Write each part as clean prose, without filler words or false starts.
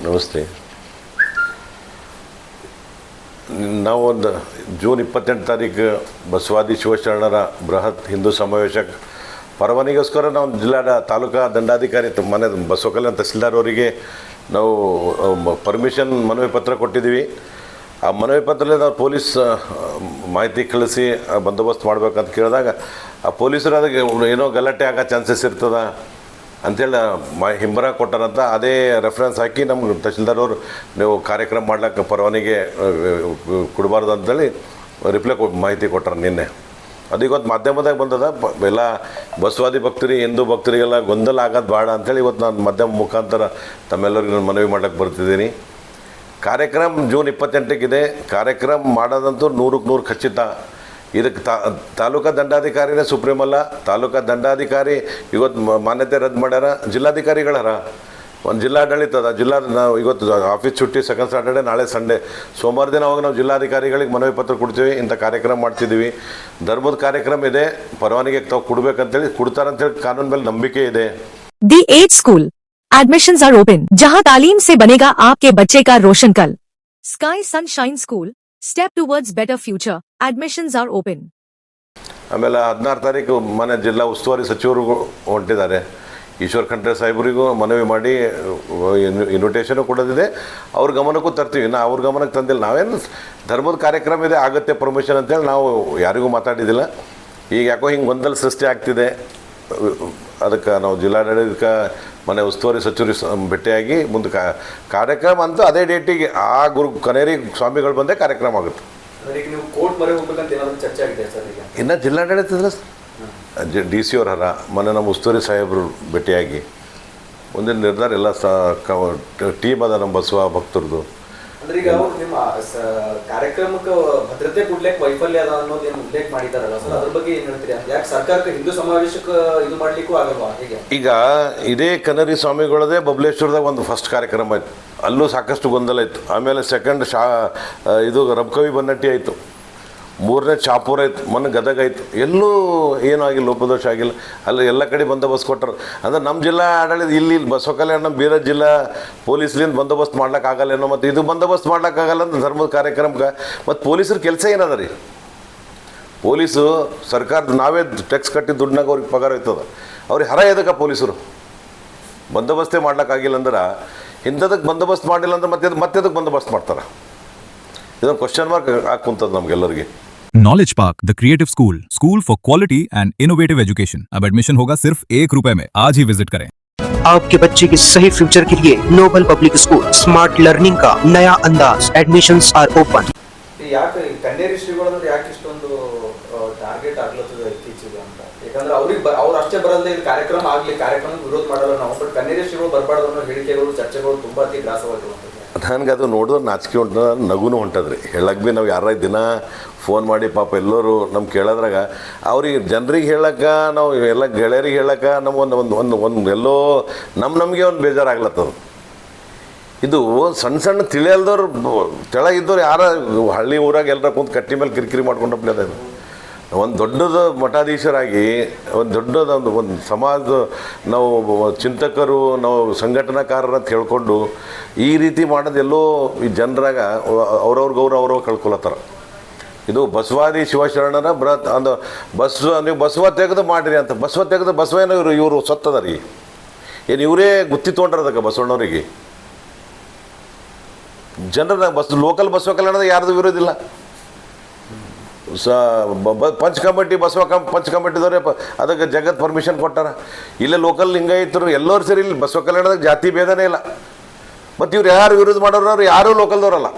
ನಮಸ್ತೆ. ನಾವು ಒಂದು ಜೂನ್ 28 ತಾರೀಕು ಬಸವಾದಿ ಶಿವಶರಣರ ಬೃಹತ್ ಹಿಂದೂ ಸಮಾವೇಶ ಪರವಾನಿಗೋಸ್ಕರ ನಾವು ತಾಲೂಕಾ ದಂಡಾಧಿಕಾರಿ ಮನೆ ಬಸವಕಲ್ಯಾಣ ತಹಸೀಲ್ದಾರ್ ಅವರಿಗೆ ನಾವು ಪರ್ಮಿಷನ್ ಮನವಿ ಪತ್ರ ಕೊಟ್ಟಿದ್ದೀವಿ. ಆ ಮನವಿ ಪತ್ರದಲ್ಲಿ ನಾವು ಪೊಲೀಸ್ ಮಾಹಿತಿ ಕಳಿಸಿ ಬಂದೋಬಸ್ತ್ ಮಾಡ್ಬೇಕಂತ ಕೇಳಿದಾಗ ಆ ಪೊಲೀಸರು ಅದಕ್ಕೆ ಏನೋ ಗಲಾಟೆ ಆಗೋ ಚಾನ್ಸಸ್ ಇರ್ತದೆ ಅಂಥೇಳಿ ಹಿಂಬರ ಕೊಟ್ಟಾರಂತ ಅದೇ ರೆಫರೆನ್ಸ್ ಹಾಕಿ ನಮ್ಗೆ ತಹಸೀಲ್ದಾರ್ ಅವರು ನೀವು ಕಾರ್ಯಕ್ರಮ ಮಾಡ್ಲಿಕ್ಕೆ ಪರವಾನಿಗೆ ಕೊಡಬಾರ್ದು ಅಂತೇಳಿ ರಿಪ್ಲೈ ಮಾಹಿತಿ ಕೊಟ್ಟಾರ ನಿನ್ನೆ. ಅದು ಇವತ್ತು ಮಾಧ್ಯಮದಾಗ ಬಂದದ. ಎಲ್ಲ ಬಸವಾದಿ ಭಕ್ತರಿಗೆ ಹಿಂದೂ ಭಕ್ತರಿಗೆಲ್ಲ ಗೊಂದಲ ಆಗೋದು ಬೇಡ ಅಂಥೇಳಿ ಇವತ್ತು ನಾನು ಮಾಧ್ಯಮ ಮುಖಾಂತರ ತಮ್ಮೆಲ್ಲರಿಗೂ ನಾನು ಮನವಿ ಮಾಡೋಕ್ಕೆ ಬರ್ತಿದ್ದೀನಿ. ಕಾರ್ಯಕ್ರಮ ಜೂನ್ 28ಗಿದೆ. ಕಾರ್ಯಕ್ರಮ ಮಾಡೋದಂತೂ 100ಕ್ಕೆ 100 ಖಚಿತ. ಇದಕ್ಕೆ ತಾಲೂಕಾ ದಂಡಾಧಿಕಾರಿನೇ ಸುಪ್ರೀಂ ಅಲ್ಲ. ತಾಲೂಕಾ ದಂಡಾಧಿಕಾರಿ ಇವತ್ತು ಮಾನ್ಯತೆ ರದ್ದು ಮಾಡ್ಯಾರ. ಜಿಲ್ಲಾಧಿಕಾರಿಗಳಾರ, ಒಂದು ಜಿಲ್ಲಾಡಳಿತ ಅದ. ನಾವು ಇವತ್ತು ಆಫೀಸ್ ಚುಟ್ಟಿ, ಸೆಕೆಂಡ್ ಸಾಟರ್ಡೆ, ನಾಳೆ ಸಂಡೇ, ಸೋಮವಾರ ದಿನ ಹೋಗಿ ನಾವು ಜಿಲ್ಲಾಧಿಕಾರಿಗಳಿಗೆ ಮನವಿ ಪತ್ರ ಕೊಡ್ತೀವಿ. ಇಂಥ ಕಾರ್ಯಕ್ರಮ ಮಾಡ್ತಿದ್ದೀವಿ. ಧರ್ಮದ ಕಾರ್ಯಕ್ರಮ ಇದೆ, ಪರವಾನಿಗೆ ತಾವು ಕೊಡ್ಬೇಕಂತೇಳಿ ಕೊಡ್ತಾರಂತೇಳಿ ಕಾನೂನು ಮೇಲೆ ನಂಬಿಕೆ ಇದೆ. The edge school admissions are open, जहां तालीम से बनेगा आपके बच्चे का रोशन कल. Sky sunshine school, step towards better future. Admissions are open. ಆಮೇಲೆ 16 ತಾರೀಕು ಮನೆ ಜಿಲ್ಲಾ ಉಸ್ತುವಾರಿ ಸಚಿವರು ಹೊಂಟಿದ್ದಾರೆ. ಈಶ್ವರ್ ಖಂಡ್ರೆ ಸಾಹೇಬರಿಗೂ ಮನವಿ ಮಾಡಿ ಇನ್ವಿಟೇಷನು ಕೊಡೋದಿದೆ. ಅವ್ರ ಗಮನಕ್ಕೂ ತರ್ತೀವಿ. ನಾವು ಅವ್ರ ಗಮನಕ್ಕೆ ತಂದಿಲ್ಲ. ನಾವೇನು ಧರ್ಮದ ಕಾರ್ಯಕ್ರಮ ಇದೆ, ಆಗುತ್ತೆ ಪರ್ಮಿಷನ್ ಅಂತೇಳಿ ನಾವು ಯಾರಿಗೂ ಮಾತಾಡಿದ್ದಿಲ್ಲ. ಈಗ ಯಾಕೋ ಹಿಂಗೆ ಗೊಂದಲ ಸೃಷ್ಟಿ ಆಗ್ತಿದೆ. ಅದಕ್ಕೆ ನಾವು ಜಿಲ್ಲಾಡಳಿತ ಮನೆ ಉಸ್ತುವಾರಿ ಸಚಿವರು ಭೇಟಿಯಾಗಿ ಮುಂದೆ ಕಾರ್ಯಕ್ರಮ ಅಂತೂ ಅದೇ ಡೇಟಿಗೆ ಆ ಕನೇರಿ ಸ್ವಾಮಿಗಳು ಬಂದೇ ಕಾರ್ಯಕ್ರಮ ಆಗುತ್ತೆ. ಇನ್ನು ಜಿಲ್ಲಾಡಳಿತದ DC ಅವರ ಮೊನ್ನೆ ನಮ್ಮ ಉಸ್ತುವಾರಿ ಸಾಹೇಬರು ಭೇಟಿಯಾಗಿ ಮುಂದಿನ ನಿರ್ಧಾರ ಎಲ್ಲ ಟೀಮ್ ಅದ ನಮ್ಮ ಬಸವ ಭಕ್ತರದು. ಅಂದ್ರೆ ಈಗ ಅವರು ನಿಮ್ಮ ಕಾರ್ಯಕ್ರಮಕ್ಕೆ ಭದ್ರತೆ ಕೊಡ್ಲಿಕ್ಕೆ ವೈಫಲ್ಯ ಅದ ಅನ್ನೋದು ಏನು ಉಲ್ಲೇಖ ಮಾಡಿದಾರಲ್ಲ ಸರ್, ಅದ್ರ ಬಗ್ಗೆ ಏನು ಹೇಳ್ತೀರಿ? ಯಾಕೆ ಸರ್ಕಾರಕ್ಕೆ ಹಿಂದೂ ಸಮಾವೇಶಕ್ಕೆ ಇದು ಮಾಡ್ಲಿಕ್ಕೂ ಆಗಲ್ವಾ? ಹೇಗೆ ಈಗ ಇದೇ ಕನರಿ ಸ್ವಾಮಿಗಳದೇ ಬಬಲೇಶ್ವರದಾಗ ಒಂದು ಫಸ್ಟ್ ಕಾರ್ಯಕ್ರಮ ಆಯಿತು. ಅಲ್ಲೂ ಸಾಕಷ್ಟು ಗೊಂದಲ ಇತ್ತು. ಆಮೇಲೆ ಸೆಕೆಂಡ್ ಇದು ರಬಕವಿ ಬನ್ನಟ್ಟಿ ಆಯಿತು. 3ನೇ ಚಾಪೂರ್ ಆಯಿತು. ಮೊನ್ನೆ ಗದಗ ಆಯಿತು. ಎಲ್ಲೂ ಏನೂ ಆಗಿಲ್ಲ, ಲೋಪದೋಷ ಆಗಿಲ್ಲ. ಅಲ್ಲಿ ಎಲ್ಲ ಕಡೆ ಬಂದೋಬಸ್ತ್ ಕೊಟ್ಟರು. ಅಂದರೆ ನಮ್ಮ ಜಿಲ್ಲಾ ಆಡಳಿತ ಇಲ್ಲಿ ಬಸವ ಕಲ್ಯಾಣ ಬೇರೆ ಜಿಲ್ಲಾ ಪೊಲೀಸ್ಲಿಂದ ಬಂದೋಬಸ್ತ್ ಮಾಡ್ಲಿಕ್ಕಾಗಲ್ಲೇನೋ. ಮತ್ತು ಇದು ಬಂದೋಬಸ್ತ್ ಮಾಡ್ಲಿಕ್ಕಾಗಲ್ಲ ಅಂತ ಧರ್ಮದ ಕಾರ್ಯಕ್ರಮಕ್ಕೆ. ಮತ್ತು ಪೊಲೀಸರ ಕೆಲಸ ಏನದ ರೀ? ಪೊಲೀಸು ಸರ್ಕಾರದ ನಾವೇ ಟ್ಯಾಕ್ಸ್ ಕಟ್ಟಿ ದುಡ್ಡಾಗ ಅವ್ರಿಗೆ ಪಗಾರ ಇರ್ತದೆ. ಅವ್ರಿಗೆ ಹರ ಎದಕ್ಕೆ ಪೊಲೀಸರು ಬಂದೋಬಸ್ತೆ ಮಾಡ್ಲಿಕ್ಕಾಗಿಲ್ಲ ಅಂದ್ರೆ, ಇಂಥದಕ್ಕೆ ಬಂದೋಬಸ್ತ್ ಮಾಡಿಲ್ಲ ಅಂದ್ರೆ ಮತ್ತೆ ಅದಕ್ಕೆ ಬಂದೋಬಸ್ತ್ ಮಾಡ್ತಾರೆ. ಇದೊಂದು ಕ್ವಶನ್ ಮಾರ್ಕ್ ಹಾಕುಂತದ್ದು ನಮಗೆಲ್ಲರಿಗೆ. Knowledge park, the creative school for quality and innovative education. अब एडमिशन होगा सिर्फ ₹1 में. आज ही विजिट करें. आपके बच्चे के सही फ्यूचर के लिए Noble Public School smart learning का नया अंदाज. Admissions are open. ಯಾಕೆ ಕನ್ನೇರಿ ಶ್ರೀಗಳು ಯಾಕೆ ಇಷ್ಟೊಂದು ಟಾರ್ಗೆಟ್ ಆಗ್ಲತ್ತದ ಇತ್ತೀಚೆಗೆ ಅಂತ? ಯಾಕಂದ್ರೆ ಅವ್ರು ಅಷ್ಟೇ ಬರಲ್ಲದೆ ಇದು ಕಾರ್ಯಕ್ರಮ ಆಗಲಿ, ಕಾರ್ಯಕ್ರಮ ವಿರೋಧ ಮಾಡಲ್ಲ ನಾವು, ಬಟ್ ಕನ್ನೇರಿ ಶ್ರೀಗಳು ಬರಬಾರ್ದು ಅನ್ನೋ ಹೇಳಿಕೆಗಳು, ಚರ್ಚೆಗಳು ತುಂಬ ಅತಿ ಗ್ರಾಸವಾಗಿರುವಂಥದ್ದು. ನನಗೆ ಅದು ನೋಡಿದ್ರೆ ನಾಚಿಕೆ ಹೊಂಟದ, ನಗುನು ಹೊಂಟದ್ರಿ. ಹೇಳಕ್ಕೆ ಭೀ ನಾವು ಯಾರ ದಿನ ಫೋನ್ ಮಾಡಿ ಪಾಪ ಎಲ್ಲರೂ ನಮ್ಗೆ ಕೇಳೋದ್ರಾಗ ಅವ್ರಿಗೆ ಜನರಿಗೆ ಹೇಳಕ್ಕೆ, ನಾವು ಎಲ್ಲ ಗೆಳೆಯರಿಗೆ ಹೇಳಕ್ಕೆ ನಮ್ಗೆ ಒಂದು ಎಲ್ಲೋ ನಮಗೆ ಒಂದು ಬೇಜಾರಾಗ್ಲತ್ತದ. ಇದು ಸಣ್ಣ ತಿಳಿಯಲ್ದವ್ರು ತೆಳಗಿದ್ದವ್ರು ಯಾರ ಹಳ್ಳಿ ಊರಾಗ ಎಲ್ಲರ ಕುಂತು ಕಟ್ಟಿ ಮೇಲೆ ಕಿರಿಕಿರಿ ಮಾಡ್ಕೊಂಡಪ್ಲೆ ಅದ. ಒಂದು ದೊಡ್ಡದು ಮಠಾಧೀಶರಾಗಿ ಒಂದು ಸಮಾಜದ ನಾವು ಚಿಂತಕರು, ನಾವು ಸಂಘಟನಾಕಾರರು ಅಂತ ಹೇಳ್ಕೊಂಡು ಈ ರೀತಿ ಮಾಡೋದೆಲ್ಲೋ ಈ ಜನರಾಗ ಅವ್ರವ್ರ ಗೌರವ ಅವ್ರವ್ರು ಕಳ್ಕೊಳತ್ತಾರ. ಇದು ಬಸವಾದಿ ಶಿವಶರಣರ ಬೃಹತ್ ಅಂದು ನೀವು ಬಸವ ತೆಗೆದು ಮಾಡಿರಿ ಅಂತ. ಬಸವ ತೆಗೆದು ಬಸವೇನೋ ಇವರು ಸತ್ತದ ರೀ. ಏನು ಇವರೇ ಗುತ್ತಿ ತೊಗೊಂಡ್ರದಕ್ಕೆ ಬಸವಣ್ಣವ್ರಿಗೆ. ಜನರ ಲೋಕಲ್ ಬಸವ ಕಲ್ಯಾಣದ ಯಾರ್ದು ವಿರೋಧಿಲ್ಲ. ಪಂಚ್ ಕಮಿಟಿ ಪಂಚ್ ಕಮಿಟಿದವ್ರೆ ಅದಕ್ಕೆ ಜಗತ್ ಪರ್ಮಿಷನ್ ಕೊಟ್ಟಾರ. ಇಲ್ಲೇ ಲೋಕಲ್ ಲಿಂಗಾಯತರು ಎಲ್ಲರೂ ಸೇರಿ ಇಲ್ಲಿ ಬಸವ ಕಲ್ಯಾಣದಾಗ ಜಾತಿ ಭೇದನೇ ಇಲ್ಲ. ಮತ್ತು ಇವ್ರು ಯಾರು ವಿರೋಧ ಮಾಡೋರು ಯಾರೂ ಲೋಕಲ್ದವ್ರಲ್ಲ.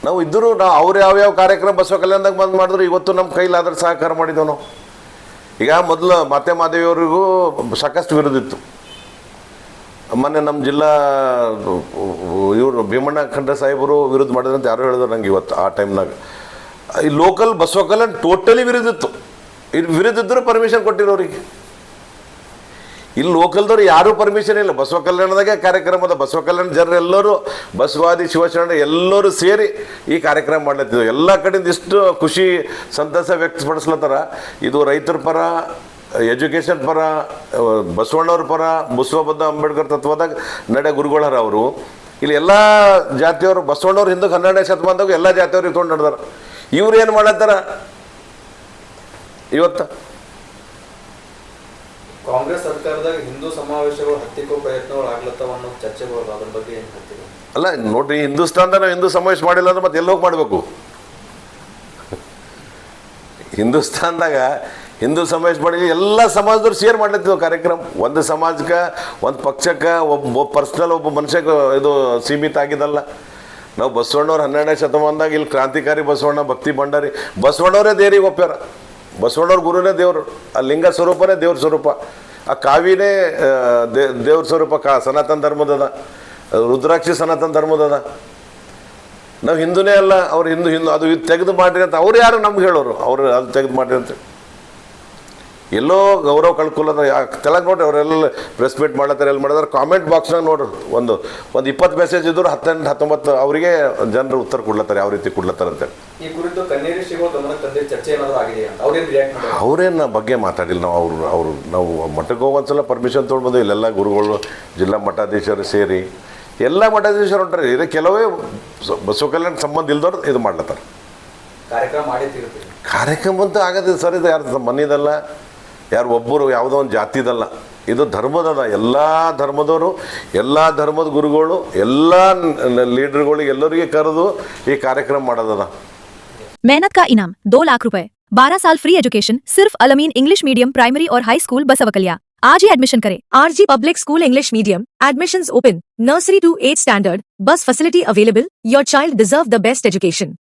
ನಾವು ಇದ್ದರೂ ಅವ್ರು ಯಾವ್ಯಾವ ಕಾರ್ಯಕ್ರಮ ಬಸವ ಕಲ್ಯಾಣದಾಗ ಬಂದು ಮಾಡಿದ್ರು ಇವತ್ತು ನಮ್ಮ ಕೈಲಾದ್ರೆ ಸಹಕಾರ ಮಾಡಿದ್ದೆವು ನಾವು. ಈಗ ಮೊದಲು ಮಾತೆ ಮಾದೇವಿಯವರಿಗೂ ಸಾಕಷ್ಟು ವಿರೋಧ ಇತ್ತು. ಮೊನ್ನೆ ನಮ್ಮ ಜಿಲ್ಲಾ ಇವರು ಭೀಮಣ್ಣ ಖಂಡ್ರೆ ಸಾಹೇಬರು ವಿರೋಧ ಮಾಡಿದ್ರಂತ ಯಾರು ಹೇಳಿದ್ರು ನಂಗೆ ಇವತ್ತು. ಆ ಟೈಮ್ನಾಗ ಈ ಲೋಕಲ್ ಬಸವ ಕಲ್ಯಾಣ ಟೋಟಲಿ ವಿರೋಧ ಇತ್ತು. ಇದು ವಿರೋಧ ಇದ್ದರೂ ಪರ್ಮಿಷನ್ ಕೊಟ್ಟಿರೋರಿಗೆ. ಇಲ್ಲಿ ಲೋಕಲ್ದವ್ರು ಯಾರೂ ಪರ್ಮಿಷನ್ ಇಲ್ಲ. ಬಸವ ಕಲ್ಯಾಣದಾಗೆ ಕಾರ್ಯಕ್ರಮದ ಬಸವ ಕಲ್ಯಾಣ ಜನರೆಲ್ಲರೂ ಬಸವಾದಿ ಶಿವಶರಣ ಎಲ್ಲರೂ ಸೇರಿ ಈ ಕಾರ್ಯಕ್ರಮ ಮಾಡ್ಲತ್ತಿದ್ವು. ಎಲ್ಲ ಕಡೆಯಿಂದ ಇಷ್ಟು ಖುಷಿ ಸಂತಸ ವ್ಯಕ್ತಪಡಿಸ್ಲತ್ತಾರ. ಇದು ರೈತರ ಪರ ಎಜುಕೇಷನ್ ಪರ, ಬಸವಣ್ಣವ್ರ ಪರ, ಬಸವಬದ್ಧ ಅಂಬೇಡ್ಕರ್ ತತ್ವದಾಗ ನಡೆ ಗುರುಗಳರ ಅವರು. ಇಲ್ಲಿ ಎಲ್ಲ ಜಾತಿಯವರು ಬಸವಣ್ಣವ್ರ ಹಿಂದಕ್ಕೆ 12ನೇ ಶತಮಾನದಾಗ ಎಲ್ಲ ಜಾತಿಯವ್ರು ಇಟ್ಕೊಂಡು ನಡೆದಾರ. ಇವ್ರು ಏನು ಮಾಡತ್ತಾರ ಇವತ್ತು? ಕಾಂಗ್ರೆಸ್ ಸರ್ಕಾರದಾಗ ಹಿಂದೂ ಸಮಾವೇಶಗಳು ಹತ್ತಿಕ್ಕೋ ಪ್ರಯತ್ನಗಳು ಆಗ್ಲತ್ತವ ಅನ್ನೋ ಚರ್ಚೆಗಳು ಅದ್ರ ಬಗ್ಗೆ ಏನು ಹೇಳ್ತೀವಿ? ಅಲ್ಲ ನೋಡ್ರಿ, ಹಿಂದೂಸ್ತಾನದಾಗ ನಾವು ಹಿಂದೂ ಸಮಾವೇಶ ಮಾಡಿಲ್ಲ ಅಂದ್ರೆ ಮತ್ತೆ ಎಲ್ಲಿ ಹೋಗಿ ಮಾಡಬೇಕು? ಹಿಂದೂಸ್ತಾನದಾಗ ಹಿಂದೂ ಸಮಾವೇಶ ಮಾಡಿ ಎಲ್ಲ ಸಮಾಜದವ್ರು ಶೇರ್ ಮಾಡ್ಲತ್ತಿದ್ವು ಕಾರ್ಯಕ್ರಮ. ಒಂದು ಸಮಾಜಕ್ಕೆ, ಒಂದು ಪಕ್ಷಕ್ಕೆ, ಒಬ್ಬ ಪರ್ಸ್ನಲ್ ಒಬ್ಬ ಮನುಷ್ಯಕ್ಕೆ ಇದು ಸೀಮಿತ ಆಗಿದ್ದಲ್ಲ. ನಾವು ಬಸವಣ್ಣವ್ರು 12ನೇ ಶತಮಾನದಾಗ ಇಲ್ಲಿ ಕ್ರಾಂತಿಕಾರಿ ಬಸವಣ್ಣ, ಭಕ್ತಿ ಭಂಡಾರಿ ಬಸವಣ್ಣವರೇ ದೇವರಿಗೆ ಒಪ್ಪ್ಯಾರ. ಬಸವಣ್ಣವ್ರ ಗುರುನೇ ದೇವರು, ಆ ಲಿಂಗ ಸ್ವರೂಪನೇ ದೇವ್ರ ಸ್ವರೂಪ, ಆ ಕಾವಿನೇ ದೇವ್ರ ಸ್ವರೂಪ. ಸನಾತನ ಧರ್ಮದದ, ರುದ್ರಾಕ್ಷಿ ಸನಾತನ ಧರ್ಮದದ. ನಾವು ಹಿಂದೂನೇ ಅಲ್ಲ, ಅವ್ರು ಹಿಂದೂ ಅದು ಇದು ತೆಗೆದು ಮಾಡಿರಿ ಅಂತ ಅವ್ರು ಯಾರು ನಮ್ಗೆ ಹೇಳೋರು? ಅವರು ಅದು ತೆಗೆದು ಮಾಡಿರಿ ಅಂತ ಎಲ್ಲೋ ಗೌರವ ಕಳ್ಕೊಳ್ಳೋದು. ತೆಳಗೆ ನೋಡ್ರಿ, ಅವರೆಲ್ಲ ಪ್ರೆಸ್ ಮೀಟ್ ಮಾಡ್ಲತ್ತಾರೆ, ಎಲ್ಲಿ ಮಾಡಿದಾರೆ ಕಾಮೆಂಟ್ ಬಾಕ್ಸ್ನಾಗ ನೋಡ್ರಿ, ಒಂದು 20 ಮೆಸೇಜ್ ಇದ್ರು 18 19 ಅವರಿಗೆ ಜನರು ಉತ್ತರ ಕೊಡ್ಲತ್ತಾರೆ, ಯಾವ ರೀತಿ ಕೊಡ್ಲತ್ತಾರೆ ಅಂತೇಳಿ. ಈ ಕುರಿತು ಕನ್ನೇರಿ ಶ್ರೀಗಳು ಗಮನಕ್ಕೆ ತಂದೆ ಚರ್ಚೆ ಏನಾದರೂ ಆಗಿದೆ ಅಂತ ಅವ್ರೇನು ರಿಯಾಕ್ಟ್ ಮಾಡಿ? ಅವ್ರೇನು ಬಗ್ಗೆ ಮಾತಾಡಿಲ್ಲ. ನಾವು ಮಠಕ್ಕೆ ಹೋಗೋಂದ್ಸಲ ಪರ್ಮಿಷನ್ ತೊಗೊಂಡು ಇಲ್ಲೆಲ್ಲ ಗುರುಗಳು, ಜಿಲ್ಲಾ ಮಠಾಧೀಶರು ಸೇರಿ ಎಲ್ಲ ಮಠಾಧೀಶರು ಹೊಂಟ್ರಿ. ಇದು ಕೆಲವೇ ಬಸವ ಕಲ್ಯಾಣ ಸಂಬಂಧ ಇಲ್ದವ್ರು ಇದು ಮಾಡ್ಲತ್ತಾರೆ. ಕಾರ್ಯಕ್ರಮ ಮಾಡೇ ತೀರ್ತೀವಿ. ಕಾರ್ಯಕ್ರಮ ಅಂತ ಆಗೋದು ಸರ್, ಇದು ಯಾರು ಮನೆಯದಲ್ಲ, ಯಾರು ಒಬ್ಬರು ಯಾವುದೋ ಒಂದು ಜಾತಿದಲ್ಲ, ಇದು ಧರ್ಮದದ. ಎಲ್ಲ ಧರ್ಮದವರು, ಎಲ್ಲ ಧರ್ಮದ ಗುರುಗಳು, ಎಲ್ಲ ಲೀಡರ್ಗಳಿಗೆ ಎಲ್ಲರಿಗೆ ಕರೆದು ಈ ಕಾರ್ಯಕ್ರಮ ಮಾಡೋದದ. मेहनत का इनाम 2 लाख रुपए, 12 साल फ्री एजुकेशन सिर्फ अलमीन इंग्लिश मीडियम प्राइमरी और हाई स्कूल बसवकलिया। आज ही एडमिशन करें। RG public school English medium admissions open, nursery to 8th standard, bus facility available. Your child deserve the best education.